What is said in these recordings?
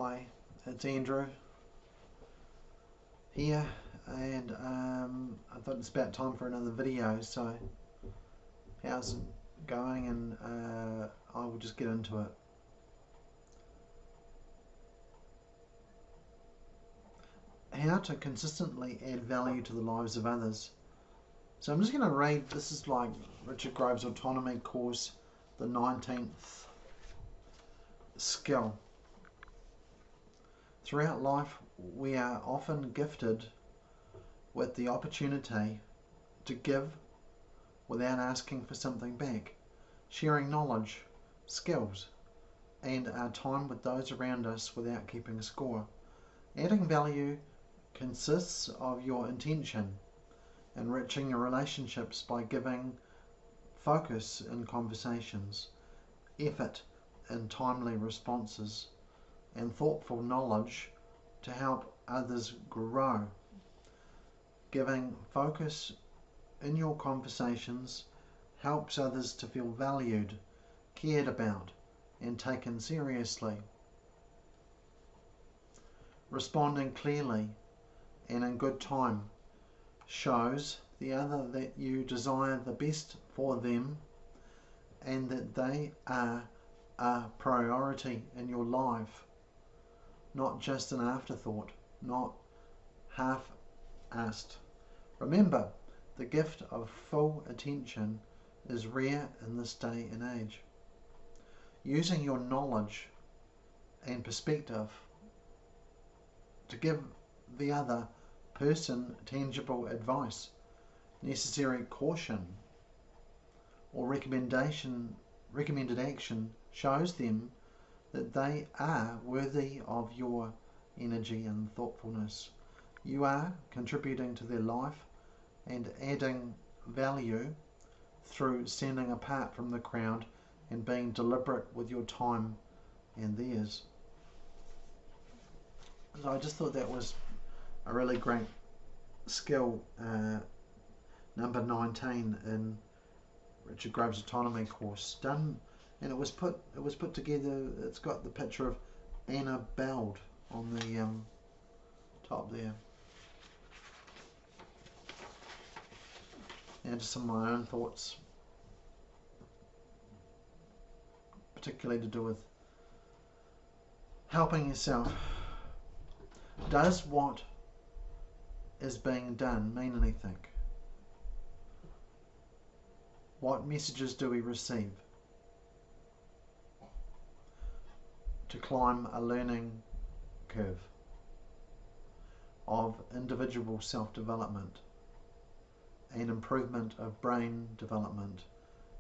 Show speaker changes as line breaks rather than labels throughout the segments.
Hi, it's Andrew here, and I thought it's about time for another video. So, how's it going? And I will just get into it. How to consistently add value to the lives of others. So I'm just going to read. This is like Richard Grove's autonomy course, the 19th skill. Throughout life, we are often gifted with the opportunity to give without asking for something back, sharing knowledge, skills, and our time with those around us without keeping score. Adding value consists of your intention, enriching your relationships by giving focus in conversations, effort in timely responses, and thoughtful knowledge to help others grow. Giving focus in your conversations helps others to feel valued, cared about, and taken seriously. Responding clearly and in good time shows the other that you desire the best for them and that they are a priority in your life. Not just an afterthought, not half-assed. Remember, the gift of full attention is rare in this day and age. Using your knowledge and perspective to give the other person tangible advice, necessary caution, or recommended action shows them that they are worthy of your energy and thoughtfulness. You are contributing to their life and adding value through standing apart from the crowd and being deliberate with your time and theirs. So I just thought that was a really great skill, number 19 in Richard Grove's autonomy course, done. And it was put together. It's got the picture of Anna Beld on the top there. And just some of my own thoughts, particularly to do with helping yourself. Does what is being done mean anything? What messages do we receive? To climb a learning curve of individual self-development and improvement of brain development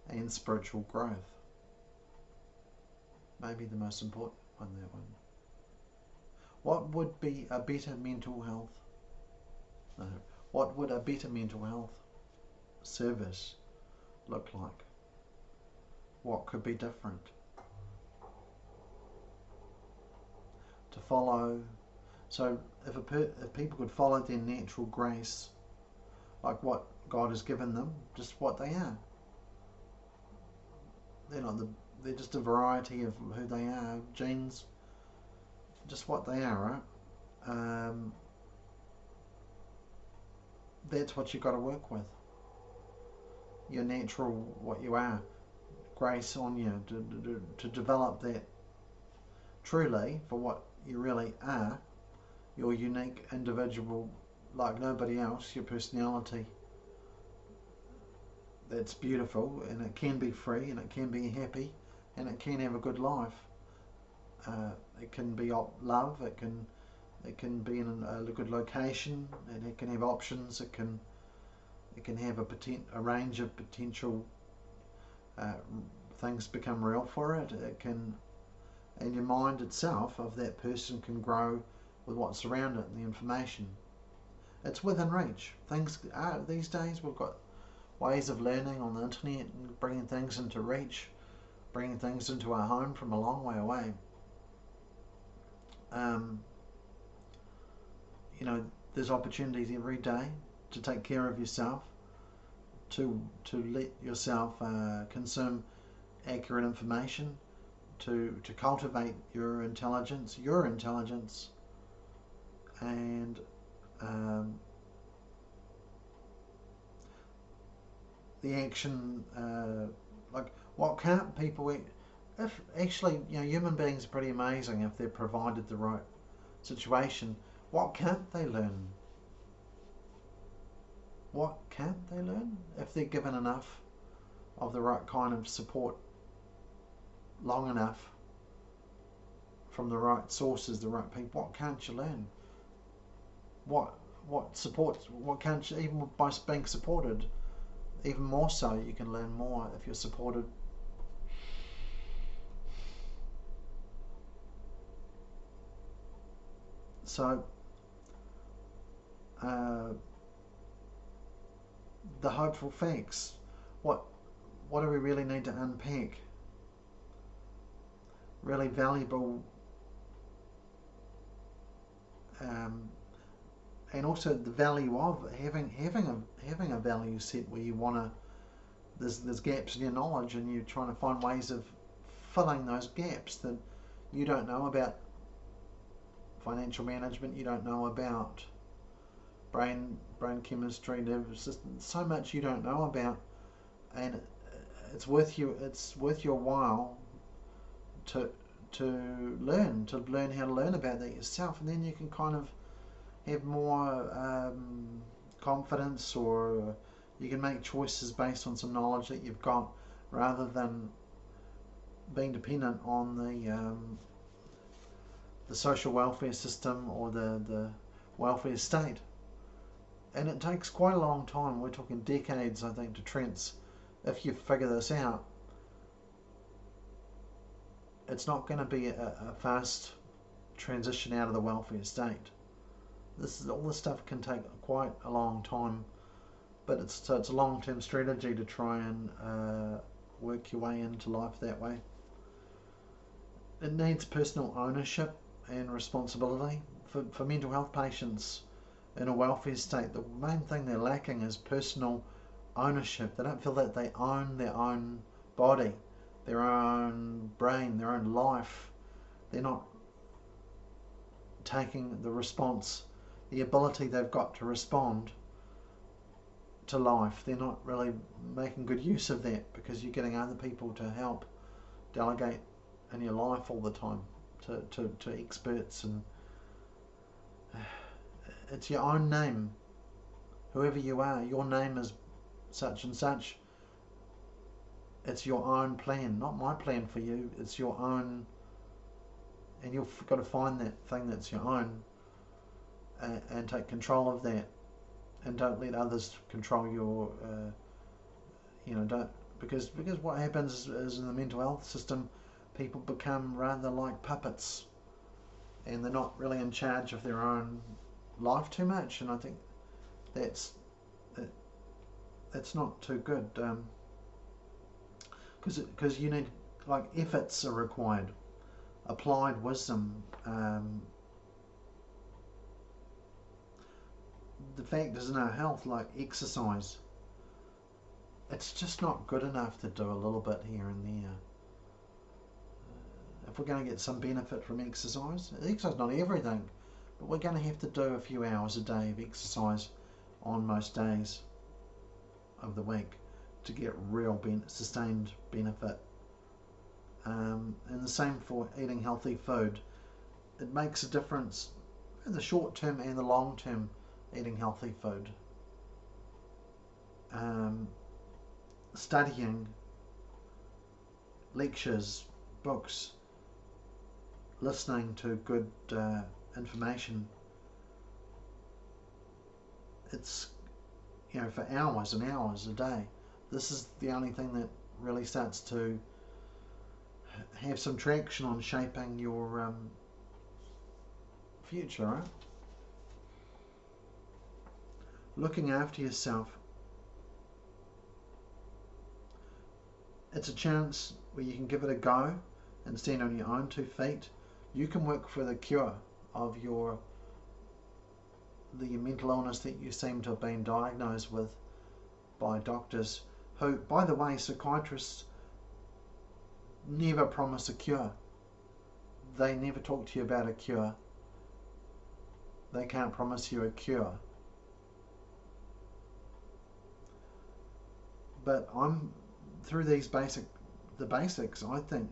and spiritual growth. Maybe the most important one, that one. What would be a better mental health? No. What would a better mental health service look like? What could be different? To follow, so if people could follow their natural grace, like what God has given them, just what they are. They're just a variety of who they are, genes, just what they are, right? That's what you've got to work with. Your natural, what you are, grace on you to develop that truly for what you really are, your unique individual like nobody else, your personality that's beautiful, and it can be free, and it can be happy, and it can have a good life. It can be love, it can be in a good location, and it can have options, it can have a range of potential things become real for it. It can, and your mind itself of that person can grow with what's around it and the information. It's within reach. Things are, these days we've got ways of learning on the internet and bringing things into reach, bringing things into our home from a long way away. There's opportunities every day to take care of yourself, to let yourself consume accurate information, to cultivate your intelligence, and the action, like what can't people, if actually, human beings are pretty amazing if they're provided the right situation. What can't they learn? What can't they learn if they're given enough of the right kind of support long enough from the right sources, the right people? What can't you learn? What support? What can't you, even by being supported? Even more so, you can learn more if you're supported. So, the hopeful facts. What do we really need to unpack? Really valuable, and also the value of having a value set where you want to. There's gaps in your knowledge, and you're trying to find ways of filling those gaps that you don't know about. Financial management, you don't know about brain chemistry, nervous system. So much you don't know about, and it's worth your while to learn how to learn about that yourself, and then you can kind of have more confidence, or you can make choices based on some knowledge that you've got, rather than being dependent on the social welfare system or the welfare state. And it takes quite a long time. We're talking decades, I think, if you figure this out. It's not going to be a fast transition out of the welfare state. All this stuff can take quite a long time, but it's a long-term strategy to try and work your way into life that way. It needs personal ownership and responsibility. For mental health patients in a welfare state, the main thing they're lacking is personal ownership. They don't feel that they own their own body, their own brain, their own life. They're not taking the ability they've got to respond to life. They're not really making good use of that, because you're getting other people to help delegate in your life all the time to experts, and it's your own name. Whoever you are, your name is such and such. It's your own plan, not my plan for you. It's your own, and you've got to find that thing that's your own, and take control of that, and don't let others control your. Don't, because what happens is in the mental health system, people become rather like puppets, and they're not really in charge of their own life too much. And I think that's not too good, because you need, like, efforts are required, applied wisdom. The fact is, in our health, like exercise, it's just not good enough to do a little bit here and there. If we're going to get some benefit from exercise is not everything, but we're going to have to do a few hours a day of exercise on most days of the week to get real sustained benefit. And the same for eating healthy food. It makes a difference in the short term and the long term, eating healthy food. Studying, lectures, books, listening to good information. It's, for hours and hours a day. This is the only thing that really starts to have some traction on shaping your future, right? Looking after yourself. It's a chance where you can give it a go and stand on your own 2 feet. You can work for the cure of the mental illness that you seem to have been diagnosed with by doctors who, by the way, psychiatrists never promise a cure. They never talk to you about a cure. They can't promise you a cure. But through the basics, I think,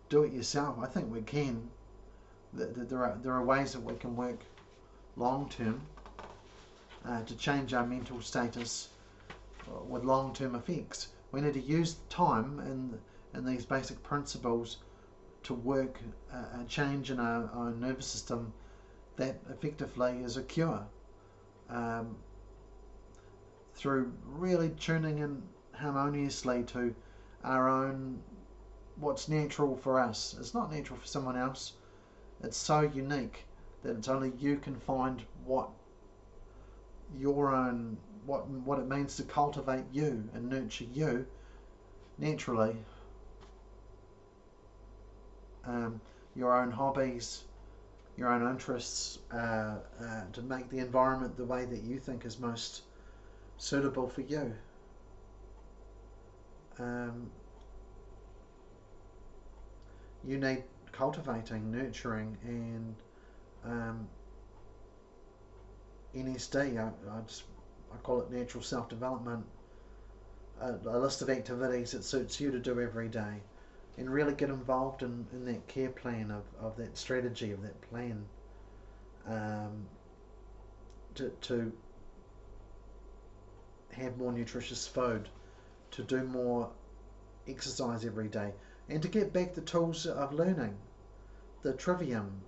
do it yourself. I think we can. There are ways that we can work long term to change our mental status with long term effects. We need to use time and these basic principles to work a change in our nervous system that effectively is a cure. Through really tuning in harmoniously to our own, what's natural for us. It's not natural for someone else. It's so unique that it's only you can find what your own, what it means to cultivate you and nurture you naturally. Your own hobbies, your own interests, to make the environment the way that you think is most suitable for you. You need cultivating, nurturing, and NSD. I call it natural self-development. A list of activities that suits you to do every day, and really get involved in that care plan of that strategy, of that plan, to have more nutritious food, to do more exercise every day, and to get back the tools of learning, the trivium.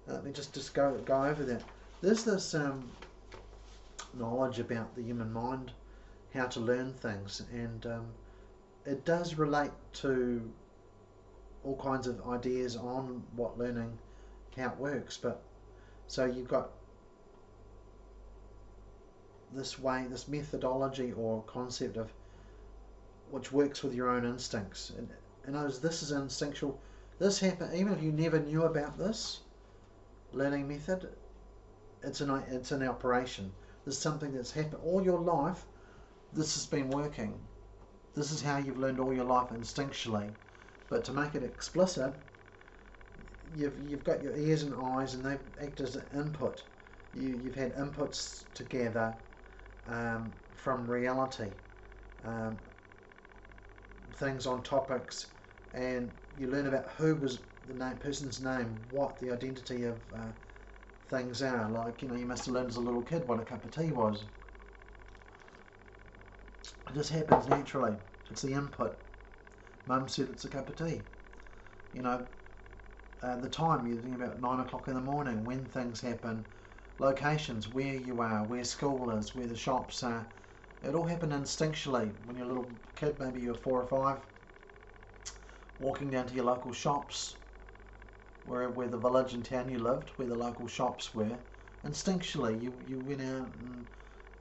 Let me just go over that. There's this knowledge about the human mind, how to learn things, and it does relate to all kinds of ideas on what learning, how it works. But so you've got this methodology or concept of which works with your own instincts, and as this is instinctual. This happens even if you never knew about this learning method. It's an operation. There's something that's happened all your life. This has been working. This is how you've learned all your life instinctually. But to make it explicit, you've got your ears and eyes, and they act as an input. You've had inputs together from reality, things on topics, and you learn about who was the person's name, what the identity of things are. Like, you must have learned as a little kid what a cup of tea was. It just happens naturally. It's the input. Mum said it's a cup of tea. The time, you think about 9 o'clock in the morning, when things happen, locations, where you are, where school is, where the shops are. It all happened instinctually when you're a little kid, maybe you're 4 or 5, walking down to your local shops, where the village and town you lived, where the local shops were. Instinctually, you went out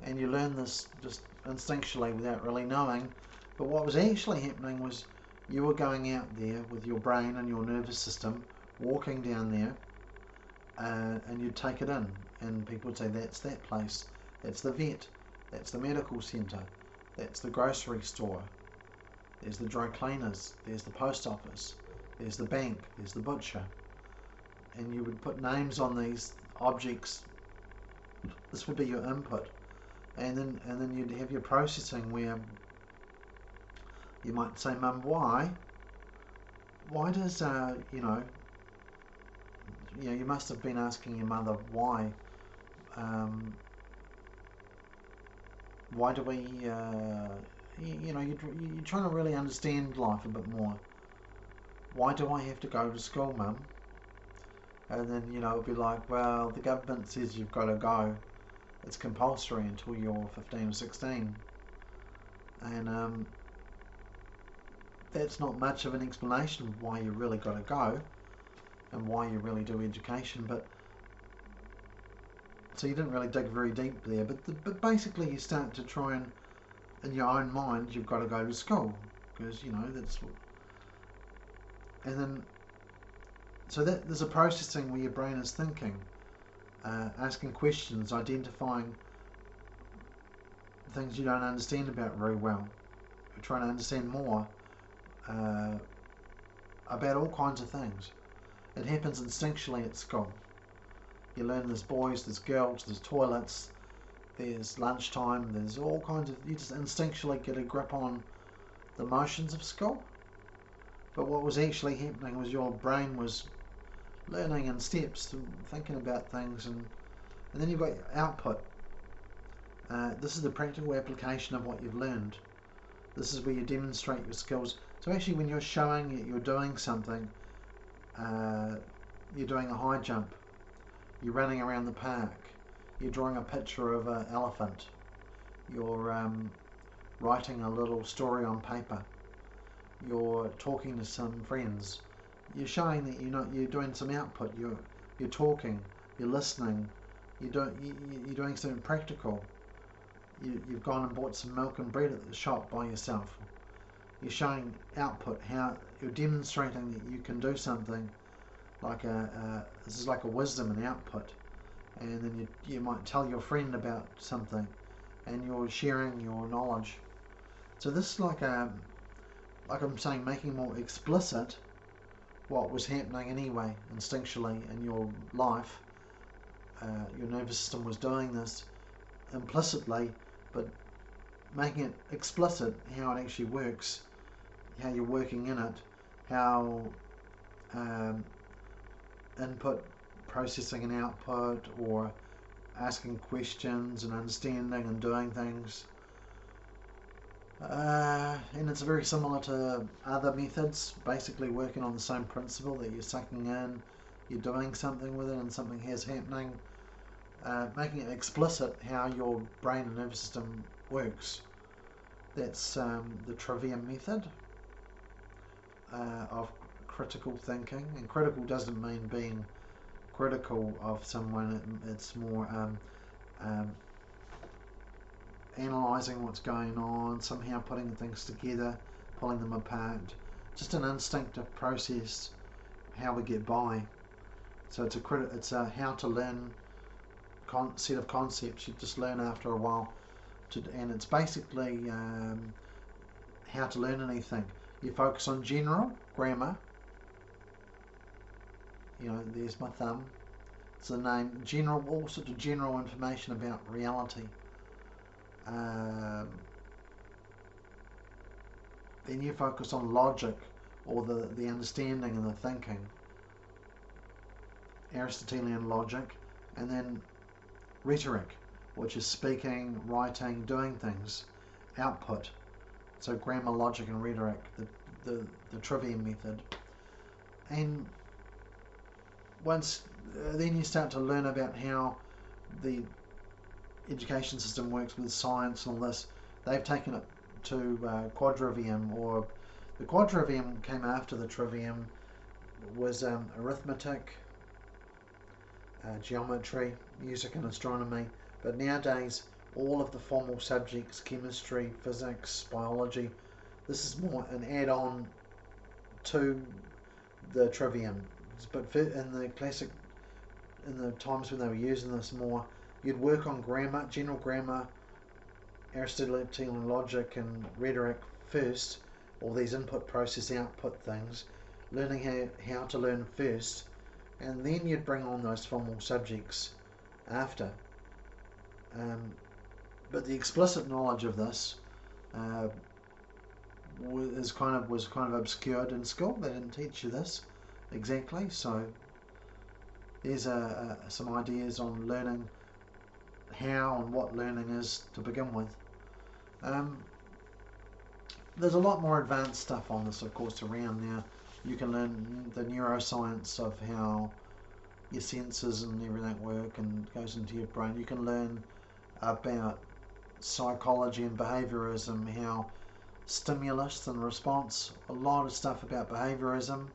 and you learned this just instinctually without really knowing. But what was actually happening was you were going out there with your brain and your nervous system, walking down there, and you'd take it in, and people would say, that's that place, that's the vet, that's the medical centre, that's the grocery store, there's the dry cleaners, there's the post office, there's the bank, there's the butcher. And you would put names on these objects. This would be your input, and then you'd have your processing, where you might say, Mum, why does you must have been asking your mother, why do we you're trying to really understand life a bit more. Why do I have to go to school, Mum? And then it'd be like, well, the government says you've got to go. It's compulsory until you're 15 or 16, and that's not much of an explanation of why you really got to go and why you really do education. But so you didn't really dig very deep there, but basically you start to try and, in your own mind, you've got to go to school, because that's what, and then so that there's a processing where your brain is thinking, asking questions, identifying things you don't understand about very well. You're trying to understand more, uh, about all kinds of things. It happens instinctually at school. You learn there's boys, there's girls, there's toilets, there's lunchtime, there's all kinds of, you just instinctually get a grip on the motions of school. But what was actually happening was your brain was learning in steps, thinking about things, and then you've got your output. This is the practical application of what you've learned. This is where you demonstrate your skills. So actually when you're showing that you're doing something, you're doing a high jump, you're running around the park, you're drawing a picture of an elephant, you're writing a little story on paper, you're talking to some friends, you're showing that you're doing some output, you're talking, you're listening, you're doing something practical. You've gone and bought some milk and bread at the shop by yourself. You're showing output, how you're demonstrating that you can do something like this is like a wisdom and output. And then you might tell your friend about something and you're sharing your knowledge. So this is like I'm saying, making more explicit what was happening anyway, instinctually in your life. Your nervous system was doing this implicitly, but making it explicit how it actually works, how you're working in it, how input, processing and output, or asking questions and understanding and doing things. And it's very similar to other methods, basically working on the same principle, that you're sucking in, you're doing something with it and something is happening. Making it explicit how your brain and nervous system works. That's the trivium method of critical thinking. And critical doesn't mean being critical of someone, it's more analysing what's going on, somehow putting things together, pulling them apart. Just an instinctive process, how we get by. So it's a how to learn set of concepts you just learn after a while, and it's basically how to learn anything. You focus on general grammar. There's my thumb. It's the name. General, all sorts of general information about reality. Then you focus on logic, or the understanding and the thinking. Aristotelian logic, and then rhetoric, which is speaking, writing, doing things, output. So grammar, logic, and rhetoric, the trivium method. And once then you start to learn about how the education system works with science and all this. They've taken it to quadrivium, or the quadrivium came after the trivium, was arithmetic, geometry, music and astronomy. But nowadays all of the formal subjects, chemistry, physics, biology, this is more an add-on to the trivium. But in the times when they were using this more, you'd work on grammar, general grammar, Aristotelian logic and rhetoric first, all these input, process, output things, learning how to learn first, and then you'd bring on those formal subjects after. But the explicit knowledge of this was kind of obscured in school. They didn't teach you this exactly. So there's some ideas on learning how and what learning is to begin with. There's a lot more advanced stuff on this, of course, around now. You can learn the neuroscience of how your senses and everything work and goes into your brain. You can learn about psychology and behaviorism, how stimulus and response, a lot of stuff about behaviorism,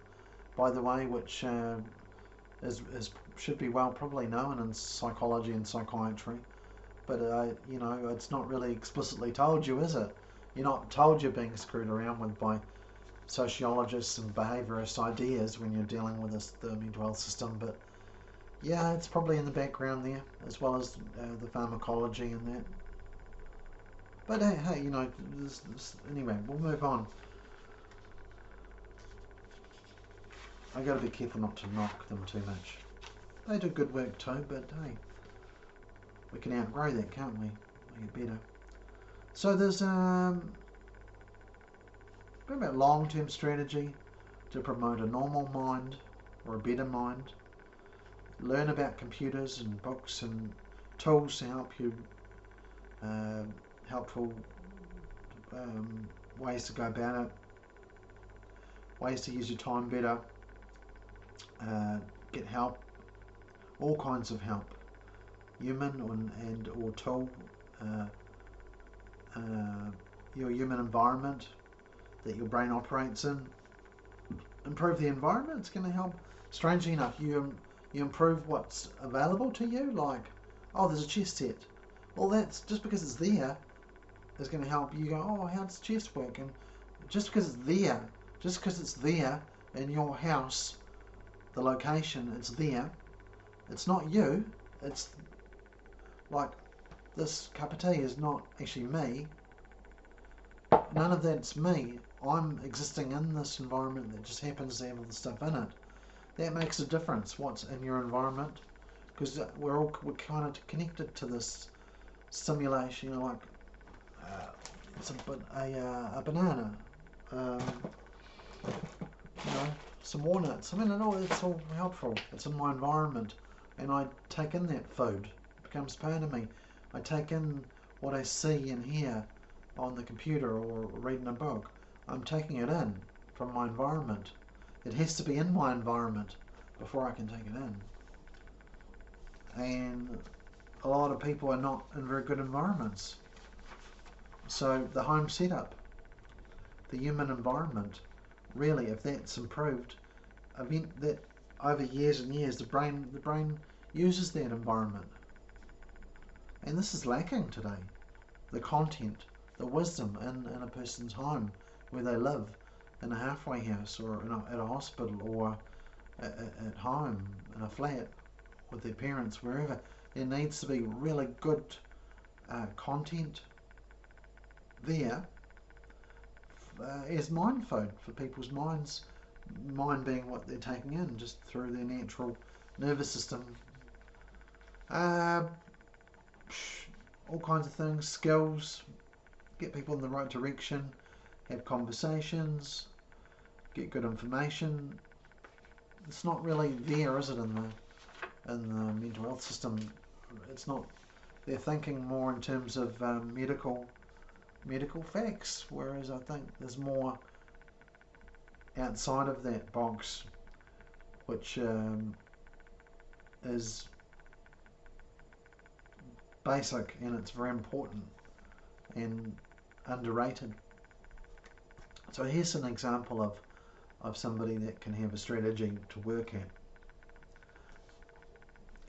by the way, which should be probably known in psychology and psychiatry, but it's not really explicitly told you, is it? You're not told you're being screwed around with by sociologists and behaviourist ideas when you're dealing with the mental health system, but yeah, it's probably in the background there, as well as the pharmacology and that. But hey, anyway, we'll move on. I got to be careful not to knock them too much. They do good work too, but hey, we can outgrow that, can't we? Make it better. So there's about long-term strategy to promote a normal mind or a better mind. Learn about computers and books and tools to help you. Helpful ways to go about it. Ways to use your time better. Get help. All kinds of help. Human or tool. Your human environment that your brain operates in. Improve the environment. It's going to help. Strangely enough, you improve what's available to you. Like, oh, there's a chess set. Well, that's just because it's there is going to help you go, oh, how does chess work? And just because it's there in your house, the location, it's there. It's not you. It's like this cup of tea is not actually me. None of that's me. I'm existing in this environment that just happens to have all the stuff in it. That makes a difference, what's in your environment, because we're kind of connected to this simulation. You know, like it's a banana, you know, some walnuts. I mean, it's all helpful. It's in my environment, and I take in that food. It becomes part of me. I take in what I see and hear on the computer or reading a book. I'm taking it in from my environment. It has to be in my environment before I can take it in. And a lot of people are not in very good environments. So the home setup, the human environment, really, if that's improved, I mean that over years and years, the brain uses that environment. And this is lacking today. The content, the wisdom in a person's home where they live, in a halfway house or at a hospital or at home, in a flat with their parents, wherever. There needs to be really good content there as mind food for people's minds. Mind being what they're taking in just through their natural nervous system. All kinds of things, skills, get people in the right direction, have conversations, get good information. It's not really there, is it, in the mental health system? It's not. They're thinking more in terms of medical facts, whereas I think there's more outside of that box, which is basic, and it's very important and underrated. So here's an example of somebody that can have a strategy to work at.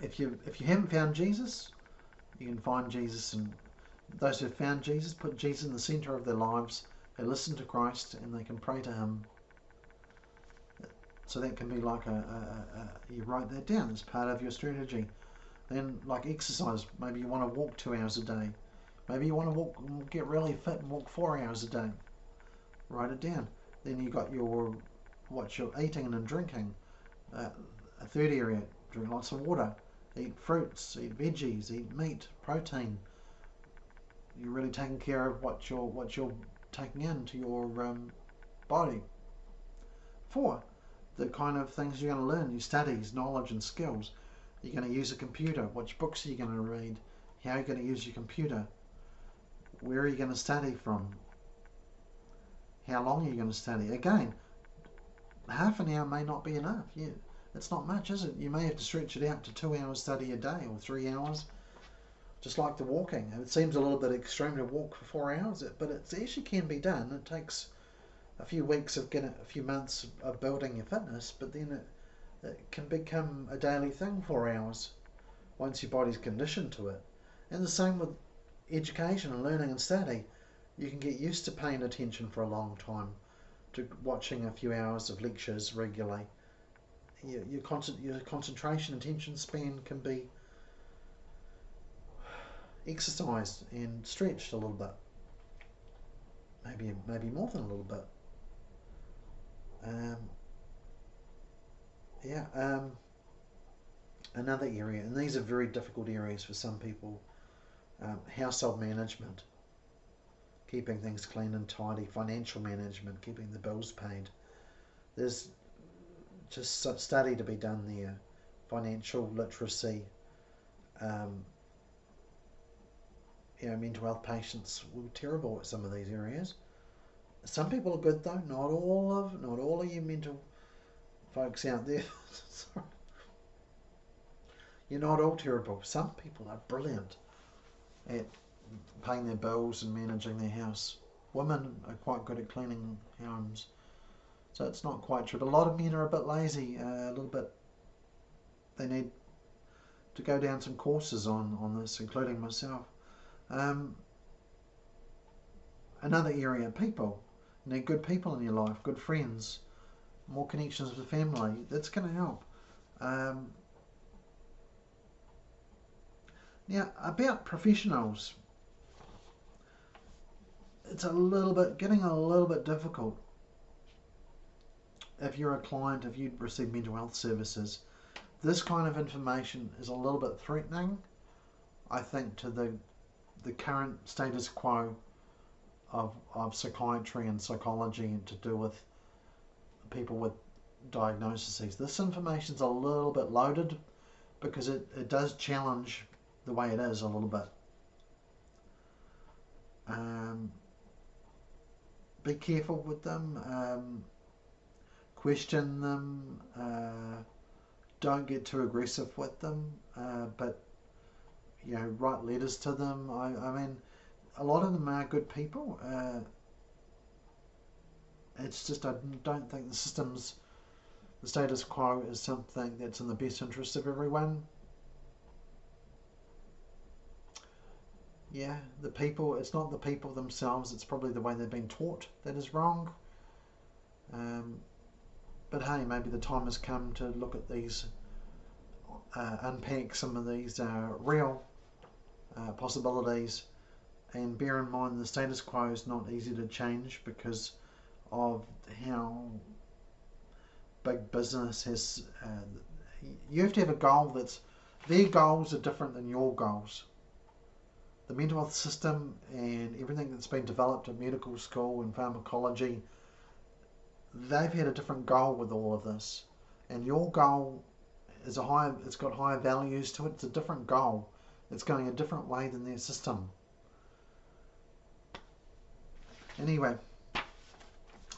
If you haven't found Jesus, you can find Jesus, and those who have found Jesus put Jesus in the centre of their lives. They listen to Christ and they can pray to Him. So that can be like you write that down as part of your strategy. Then, like exercise, maybe you want to walk 2 hours a day. Maybe you want to get really fit and walk 4 hours a day. Write it down. Then you got what you're eating and drinking. A third area: drink lots of water, eat fruits, eat veggies, eat meat, protein. You're really taking care of what you're taking into your body. 4, the kind of things you're going to learn: your studies, knowledge, and skills. You're going to use a computer. Which books are you going to read? How are you going to use your computer? Where are you going to study from? How long are you going to study? Again, half an hour may not be enough. Yeah, it's not much, is it? You may have to stretch it out to 2 hours study a day or 3 hours. Just like the walking. It seems a little bit extreme to walk for 4 hours, but it actually can be done. It takes a few weeks of a few months of building your fitness, but then it can become a daily thing, 4 hours, once your body's conditioned to it. And the same with education and learning and study. You can get used to paying attention for a long time, to watching a few hours of lectures regularly. Your concentration, attention span can be exercised and stretched a little bit. Maybe more than a little bit. Yeah. Another area, and these are very difficult areas for some people. Household management, keeping things clean and tidy. Financial management, keeping the bills paid. There's just study to be done there. Financial literacy. Um, mental health patients were terrible at some of these areas. Some people are good though. Not all of you mental folks out there. Sorry. You're not all terrible. Some people are brilliant at paying their bills and managing their house. Women are quite good at cleaning homes. So it's not quite true. But a lot of men are a bit lazy, a little bit. They need to go down some courses on this, including myself. Um, Another area, people. You need good people in your life, good friends, more connections with family. That's going to help. Um, Now, about professionals, it's getting a little bit difficult. If you're a client, if you receive mental health services, this kind of information is a little bit threatening, I think, to the current status quo of psychiatry and psychology to do with people with diagnoses. This information's a little bit loaded because it does challenge the way it is a little bit. Be careful with them. Question them. Don't get too aggressive with them. But write letters to them. I mean, a lot of them are good people. It's just I don't think the status quo is something that's in the best interest of everyone. Yeah, the people, it's not the people themselves, it's probably the way they've been taught that is wrong. But hey, maybe the time has come to look at these, unpack some of these real possibilities, and bear in mind the status quo is not easy to change because of how big business has. You have to have a goal their goals are different than your goals. The mental health system and everything that's been developed at medical school and pharmacology, they've had a different goal with all of this. And your goal is it's got higher values to it. It's a different goal. It's going a different way than their system. Anyway,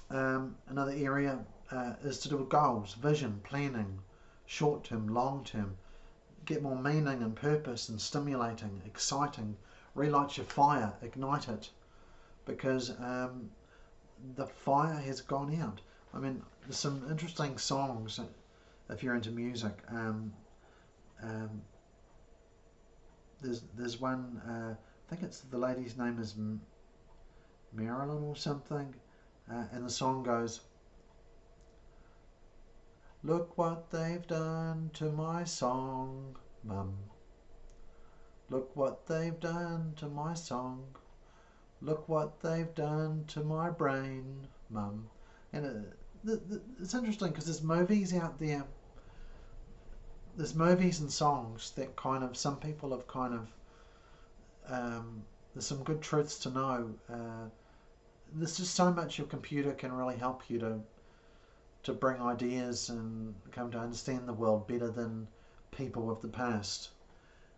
another area is to do with goals, vision, planning, short term, long term. Get more meaning and purpose and stimulating, exciting. Relight your fire, ignite it, because the fire has gone out. I mean, there's some interesting songs if you're into music. There's one. I think it's the lady's name is Marilyn or something, and the song goes, "Look what they've done to my song, Mum. Look what they've done to my song. Look what they've done to my brain, Mum." And it's interesting because there's movies out there. There's movies and songs that kind of some people have kind of. There's some good truths to know. There's just so much your computer can really help you to bring ideas and come to understand the world better than people of the past.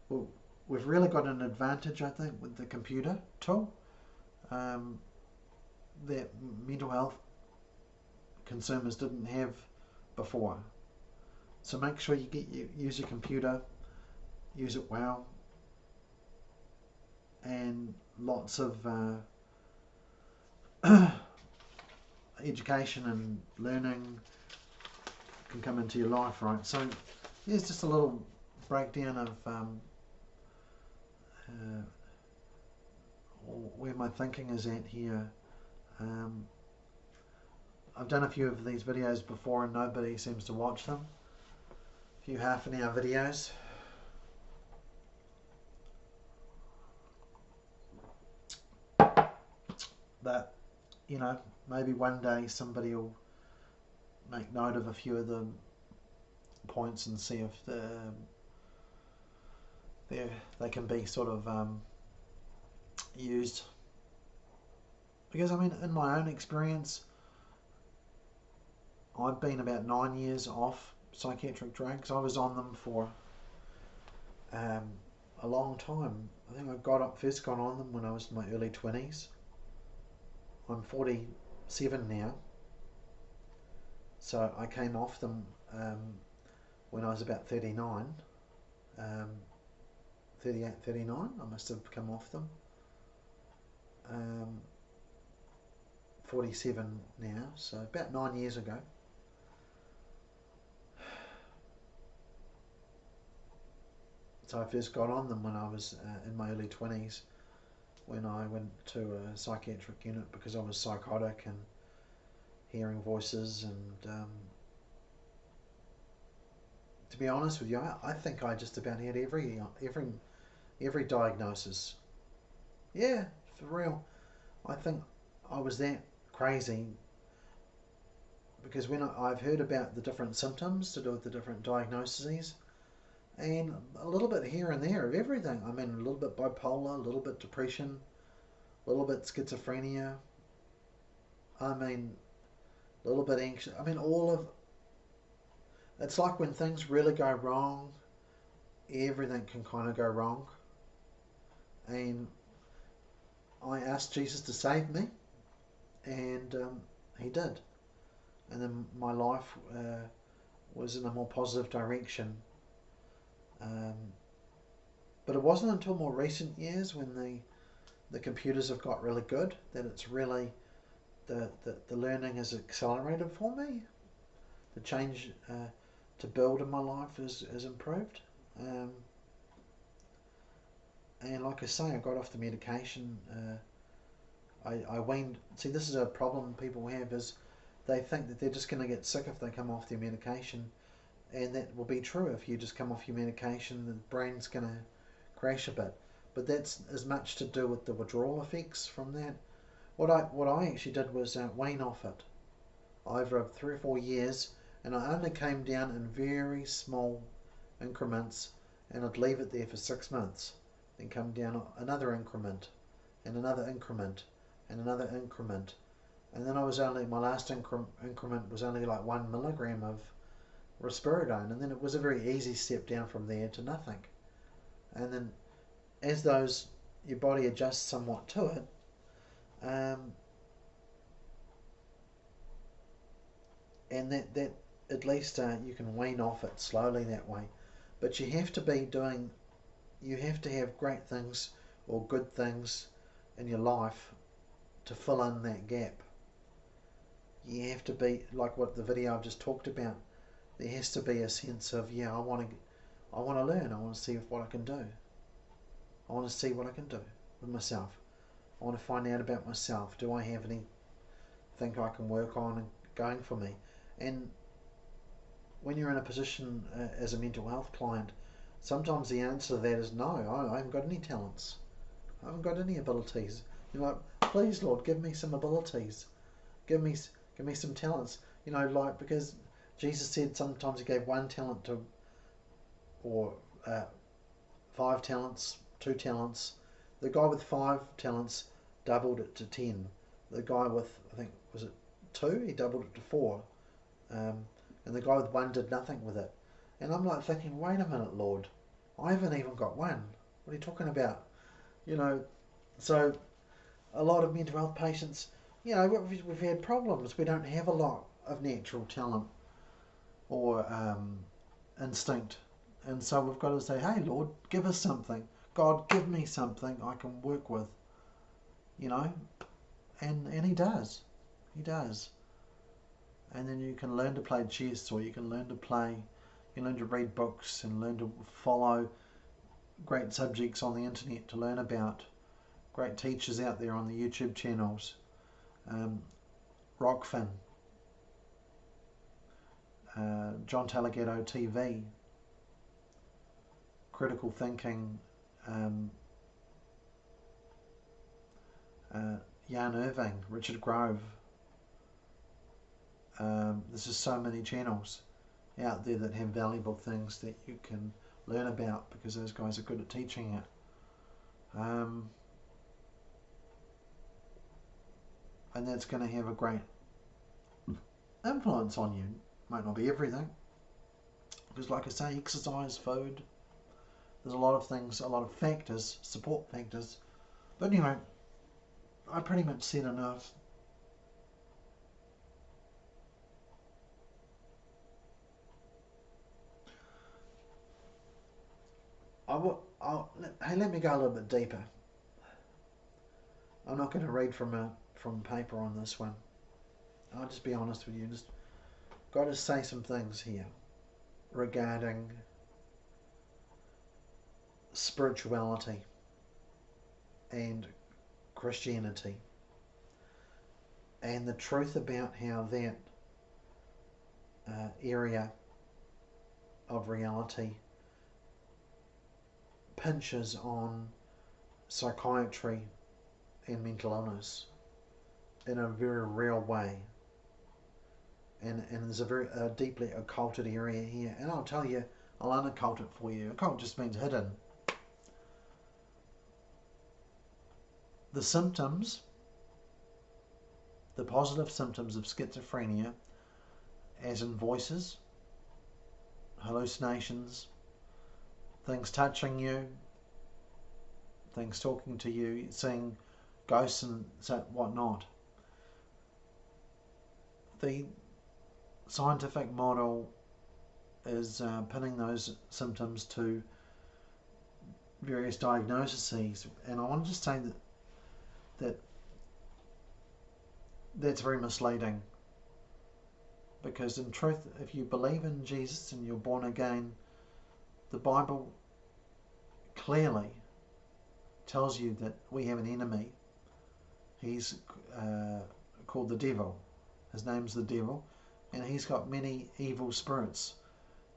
Well, we've really got an advantage, I think, with the computer tool that mental health consumers didn't have before. So make sure you use your computer, use it well, and lots of education and learning can come into your life, right? So here's just a little breakdown of where my thinking is at here. I've done a few of these videos before and nobody seems to watch them. A few half-an-hour videos. But, maybe one day somebody will make note of a few of them points and see if they can be sort of used. Because I mean, in my own experience, I've been about 9 years off psychiatric drugs. I was on them for a long time. I think I first got on them when I was in my early 20s. I'm 47 now, so I came off them when I was about 39, 38, 39. I must have come off them. 47 now, so about 9 years ago. So I first got on them when I was in my early 20s, when I went to a psychiatric unit because I was psychotic and hearing voices, and to be honest with you, I think I just about had every diagnosis. Yeah, for real. I think I was that crazy because when I've heard about the different symptoms to do with the different diagnoses, and a little bit here and there of everything. I mean, a little bit bipolar, a little bit depression, a little bit schizophrenia. I mean, a little bit anxious. I mean, it's like when things really go wrong, everything can kind of go wrong. And I asked Jesus to save me, and he did. And then my life was in a more positive direction. But it wasn't until more recent years, when the computers have got really good, that it's really the learning has accelerated for me. The change to build in my life is improved. And like I say, I got off the medication. I weaned. See, this is a problem people have, is they think that they're just going to get sick if they come off their medication. And that will be true if you just come off your medication, the brain's going to crash a bit. But that's as much to do with the withdrawal effects from that. What I actually did was wane off it over 3 or 4 years, and I only came down in very small increments, and I'd leave it there for 6 months, then come down another increment, and another increment, and another increment, and then my last increment was only like 1 milligram of risperidone, and then it was a very easy step down from there to nothing. And then as your body adjusts somewhat to it, and that at least you can wean off it slowly that way. But you have to have great things or good things in your life to fill in that gap. You have to be like what the video I've just talked about. There has to be a sense of, I want to learn. I want to see what I can do. I want to see what I can do with myself. I want to find out about myself. Do I have anything I can work on and going for me? And when you're in a position as a mental health client, sometimes the answer to that is no. I haven't got any talents. I haven't got any abilities. You're like, please, Lord, give me some abilities. Give me some talents. Because Jesus said sometimes he gave 1 talent or 5 talents, 2 talents. The guy with 5 talents doubled it to 10. The guy with, I think, was it 2? He doubled it to 4. And the guy with 1 did nothing with it. And I'm like thinking, wait a minute, Lord, I haven't even got 1. What are you talking about? So a lot of mental health patients, we've had problems. We don't have a lot of natural talent or instinct, and so we've got to say, hey, Lord, give us something. God, give me something I can work with, and he does. And then you can learn to play chess, or you can learn to read books and learn to follow great subjects on the internet to learn about. Great teachers out there on the YouTube channels. Rockfin, John Taylor Gatto TV, Critical Thinking, Jan Irving, Richard Grove. There's just so many channels. out there that have valuable things that you can learn about, because those guys are good at teaching it. And that's going to have a great influence on you. Might not be everything, because like I say, exercise, food, there's a lot of things, a lot of factors, support factors. But anyway, I pretty much said enough. Hey, let me go a little bit deeper. I'm not going to read from paper on this one. I'll just be honest with you. Just got to say some things here regarding spirituality and Christianity, and the truth about how that area of reality pinches on psychiatry and mental illness in a very real way. And there's a very deeply occulted area here. And I'll tell you, I'll unoccult it for you. Occult just means hidden. The symptoms, the positive symptoms of schizophrenia, as in voices, hallucinations, things touching you, things talking to you, seeing ghosts and whatnot. The scientific model is pinning those symptoms to various diagnoses, and I want to just say that's very misleading, because in truth, if you believe in Jesus and you're born again, the Bible clearly tells you that we have an enemy. He's called the devil. His name's the devil, and he's got many evil spirits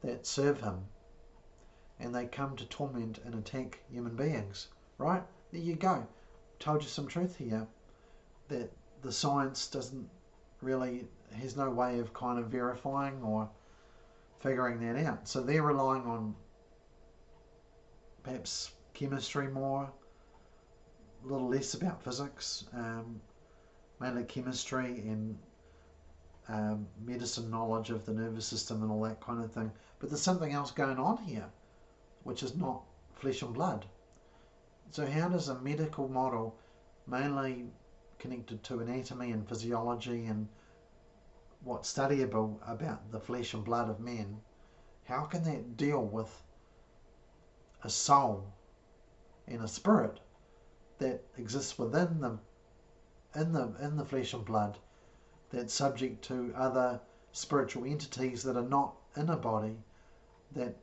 that serve him, and they come to torment and attack human beings. Right? There you go. Told you some truth here, that the science doesn't really, has no way of kind of verifying or figuring that out. So they're relying on perhaps chemistry more, a little less about physics, mainly chemistry and medicine knowledge of the nervous system and all that kind of thing. But there's something else going on here, which is not flesh and blood. So how does a medical model, mainly connected to anatomy and physiology and what's studyable about the flesh and blood of men, how can that deal with a soul and a spirit that exists within them, in the flesh and blood, that's subject to other spiritual entities that are not in a body, that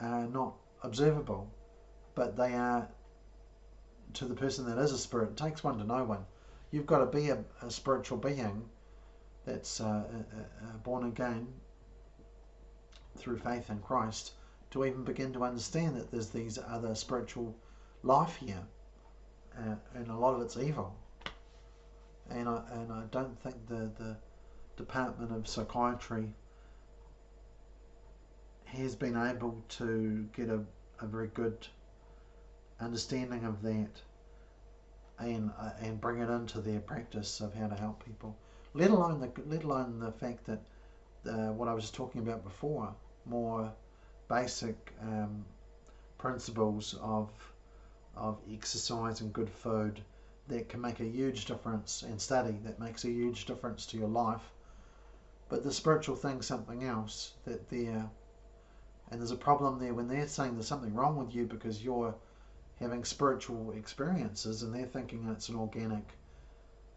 are not observable, but they are to the person that is a spirit? It takes one to know one. You've got to be a spiritual being that's born again through faith in Christ to even begin to understand that there's these other spiritual life here, and a lot of it's evil. And I don't think the Department of Psychiatry has been able to get a very good understanding of that and bring it into their practice of how to help people. Let alone the fact that what I was talking about before, more basic principles of exercise and good food that can make a huge difference, and study that makes a huge difference to your life. But the spiritual thing's something else, that and there's a problem there when they're saying there's something wrong with you because you're having spiritual experiences, and they're thinking it's an organic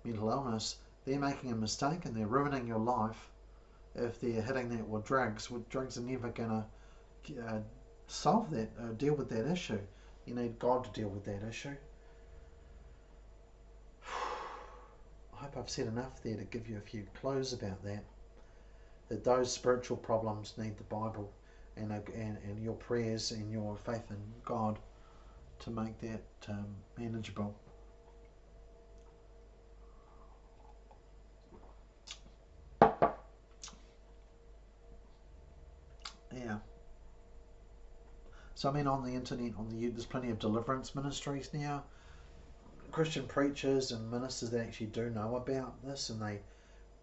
mental illness. They're making a mistake and they're ruining your life if they're hitting that with drugs. Drugs are never going to solve that, deal with that issue. You need God to deal with that issue. I hope I've said enough there to give you a few clues about that. That those spiritual problems need the Bible and your prayers and your faith in God to make that manageable. Yeah. So I mean, on the internet, there's plenty of deliverance ministries now, Christian preachers and ministers that actually do know about this, and they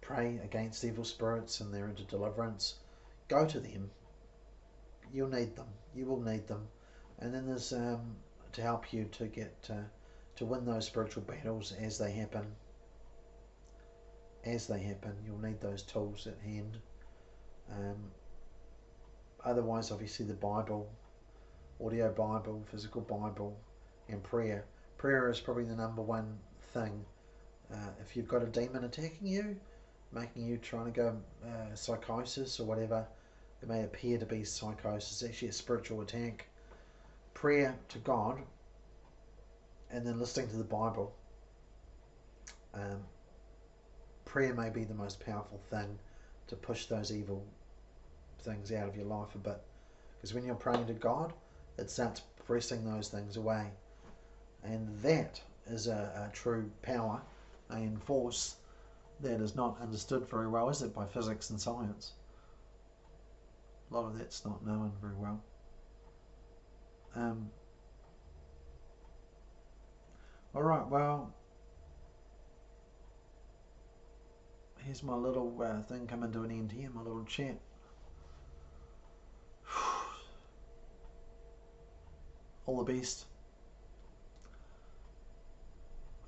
pray against evil spirits and they're into deliverance. Go to them. You'll need them. You will need them. And then there's to help you to get to win those spiritual battles as they happen. As they happen, you'll need those tools at hand. Otherwise, obviously, the Bible, audio Bible, physical Bible, and prayer. Prayer is probably the number one thing. If you've got a demon attacking you, making you trying to go psychosis or whatever, it may appear to be psychosis, it's actually a spiritual attack. Prayer to God, and then listening to the Bible. Prayer may be the most powerful thing to push those evil things out of your life a bit, because when you're praying to God, it starts pressing those things away, and that is a true power and force that is not understood very well, is it, by physics and science? A lot of that's not known very well. Alright, well, here's my little thing coming to an end here, my little chat. All the best.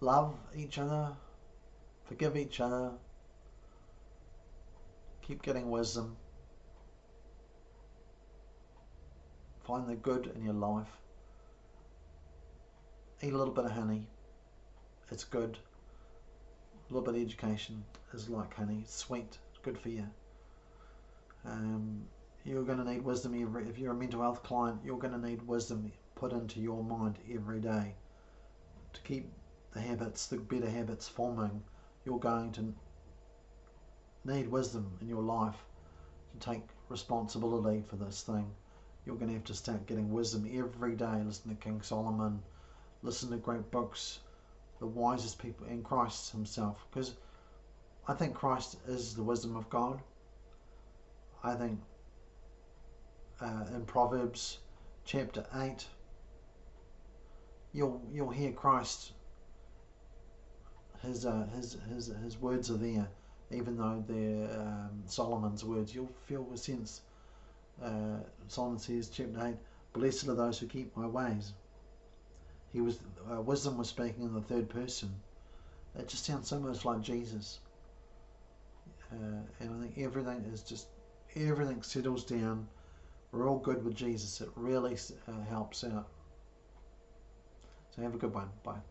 Love each other. Forgive each other. Keep getting wisdom. Find the good in your life. Eat a little bit of honey. It's good. A little bit of education is like honey. It's sweet. It's good for you. You're going to need wisdom if you're a mental health client, you're going to need wisdom put into your mind every day to keep the better habits forming. You're going to need wisdom in your life to take responsibility for this thing. You're going to have to start getting wisdom every day. Listen to King Solomon, listen to great books, the wisest people, and Christ himself, because I think Christ is the wisdom of God. I think in Proverbs chapter 8 you'll hear Christ, his words are there, even though they're Solomon's words. You'll feel a sense. Solomon says, chapter 8, blessed are those who keep my ways. Wisdom was speaking in the third person. It just sounds so much like Jesus. And I think everything settles down. We're all good with Jesus. It really helps out. So have a good one. Bye.